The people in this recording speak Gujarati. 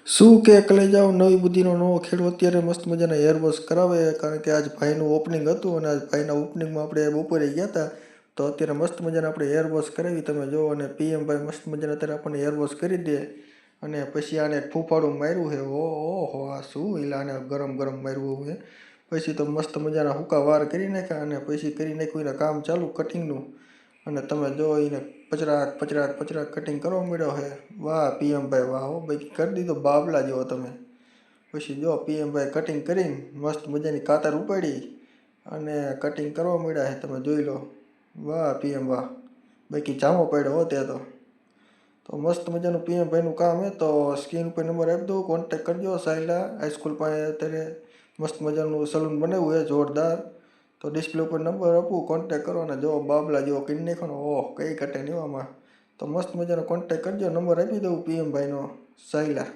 શું કે લઈ જાઓ નવી બુદ્ધિનો નવો ખેડૂત અત્યારે મસ્ત મજાના હેર વોશ કરાવે, કારણ કે આજ ભાઈનું ઓપનિંગ હતું અને આજ ભાઈના ઓપનિંગમાં આપણે બપોરે ગયા હતા. તો અત્યારે મસ્ત મજાના આપણે હેર વોશ કરાવી, તમે જો. અને પીએમ ભાઈ મસ્ત મજાના અત્યારે આપણને હેર વોશ કરી દે. અને પછી આને ફૂફાડું માર્યું છે. ઓહો, આ શું આને ગરમ ગરમ માર્યું છે. પછી તો મસ્ત મજાના હુકા વાર કરી નાખ્યા અને પછી કરી નાખ્યું એને કામ ચાલુ કટિંગનું. અને તમે જો એને પચરાક પચરાક પચરાક કટિંગ કરવા મળ્યો છે. વાહ પીએમ ભાઈ વાહ, હો ભાઈ, કરી દીધો બાબલા જેવો તમે. પછી જો પીએમ ભાઈ કટિંગ કરીને મસ્ત મજાની કાતર ઉપાડી અને કટિંગ કરવા મળ્યા છે, તમે જોઈ લો. વાહ પીએમ વાહ, બાકી જામો પડ્યો હો ત્યાં તો મસ્ત મજાનું પીએમ ભાઈનું કામ હે. તો સ્ક્રીન ઉપર નંબર આપી દો, કોન્ટેક કરજો. સાયલા હાઈસ્કૂલ પાસે અત્યારે મસ્ત મજાનું સલૂન બનાવ્યું છે જોરદાર. તો ડિસ્પ્લે ઉપર નંબર આપું, કોન્ટેક કરો. અને જો બાબલા જેવો કરી નાખો. ઓહ, કઈ કટે નહીં આમાં. તો મસ્ત મજાનો કોન્ટેક કરજો, નંબર આપી દઉં પીએમ ભાઈનો સાયલા.